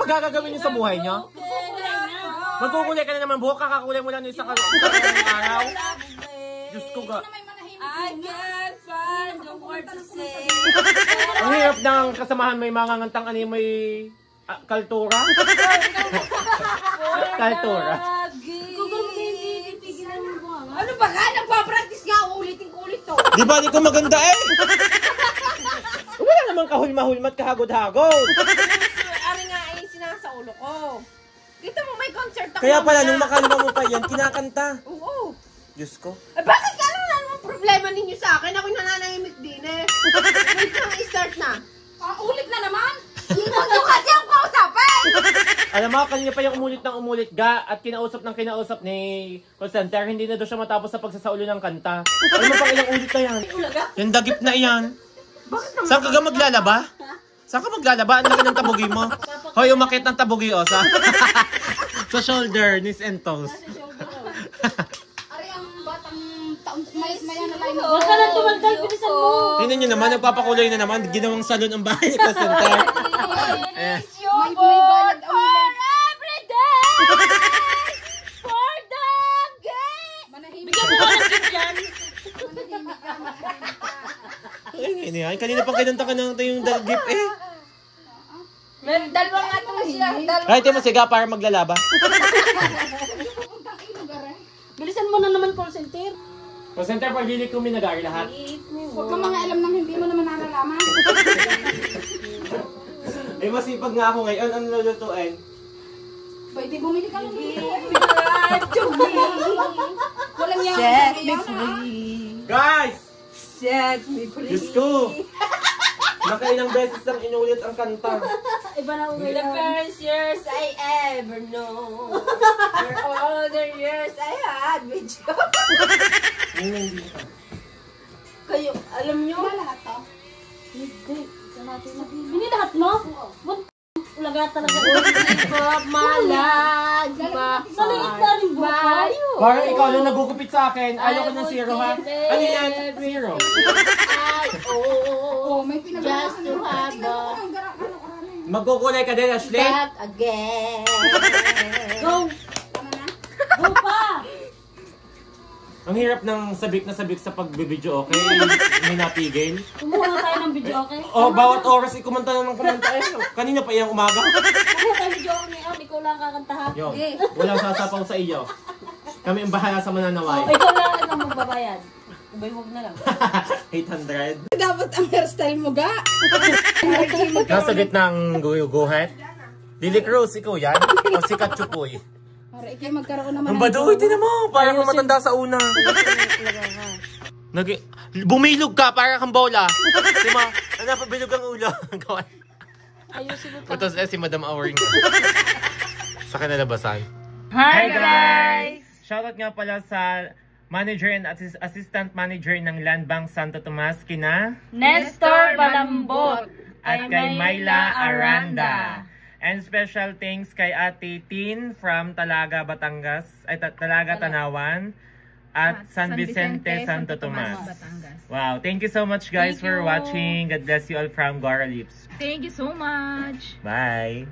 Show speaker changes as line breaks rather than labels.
magagawin niyo sa buhay niyo? Magkukulay ka na naman buhok, kakakulay mo lang yung sa araw. Diyos ko ga.
I can't find the word to say.
Ang hirap ng kasamahan may mga ngantang ano may kaltura. Kaltura.
Ano ba ka? Nagpa-practice nga, ulitin ko ulit to.
Di ba, di ko maganda eh? Wala namang kahulma-hulmat, kahagod-hagod.
Ari nga ay sinasa ulo ko. Dito mo may concert ako.
Kaya pala, nung makalma mo pa yan, kinakanta.
Oo.
Diyos ko.
Eh, bakit ka naman problema ninyo sa akin? Ako'y nananahimik din eh. Wait lang, i-start na. Ulit na naman? Huwag nyo kasi ang kausapin!
Alam mo, kanina pa yung umulit ng umulit ga at kinausap ng kinausap ni call center, hindi na doon siya matapos sa pagsasaulo ng kanta. Alam mo pang ilang ulit na yan? Yung dagip na yan. Saan ka maglalaba? Saan ka maglalaba? Ang laki ng tabugi mo. Hoy, umakit ng tabugi o sa sa shoulder, knees and toes.
Ari ang batang taon, maya na tayo.
Huwag ka lang tumagdal, bilisan mo.
Tingnan nyo naman, nagpapakulay na naman. Ginawang salon ang bahay ni call center.
May bayad ang
Every day! For the game! Bigyan mo ka ng gift yan.
Ay, ngayon yan. Kanina pang kinanta ka ng yung dagip eh.
May dalawang nga ito siya.
Kahit yung masiga para maglalaba.
Bilisan mo na naman, call center.
Call center, pag-lilik kong minagari lahat.
Huwag ka mga alam nang hindi mo naman nalalaman.
Ay, masipag nga ako ngayon. Ano lulutuin?
Pwede bumili ka ng walang yawa
Set
sa
me
iyo.
free.
Guys!
Set me free.
Diyos ko! Nakailang beses lang inulit ang kanta.
Iba na uwi
The first years I ever know. For all the years I had with you. Kayo, alam nyo? Lahat to?
Hindi lahat mo? Ulaga talaga. Maliit na rin buka.
Parang ikaw lang nagugupit sa akin. Ayaw ko ng zero ha. Ano yan? Zero.
Oh, may
Just to have the
Magkukulay ka din, Ashley?
back again. Go! Go pa!
Ang hirap ng sabik na sabik sa pagbibideo, okay? May napigil.
Kumuha tayo ng video, okay?
O, bawat oras ikumanta na ng kumanta. Eh, kanina pa yung umaga.
Kumuha tayo ng video, okay ngayon. Ikaw lang kakanta ha.
Yo, walang sasapaw sa iyo. Kami ang bahala sa mananaway.
Ikaw lang ang magbabayad. Ubay, huwag na lang.
800.
Dapat ang hairstyle mo ga.
Nasa gitnang guhat. Lily Cruz, ikaw yan? O si Katsupoy?
Para ikay magkaroon naman.
Ang baduy, tinan mo. Parang kang matanda sa una. Bumilog ka, para kang bola. Di mo, napabilog ang ulo.
Ayusin mo pa.
Tapos si Madam Auring. Sa kanalabasan.
Hi guys!
Shoutout nga pala sa manager and assistant manager ng Land Bank Santo Tomas, kina
Nestor Balambot
at kay Myla Aranda. And special thanks kay Ate Tin from Talaga, Batangas, ay Talaga, Tanawan, at San Vicente, Santo Tomas. Wow, thank you so much guys for watching. God bless you all from Gora Lips.
Thank you so much.
Bye!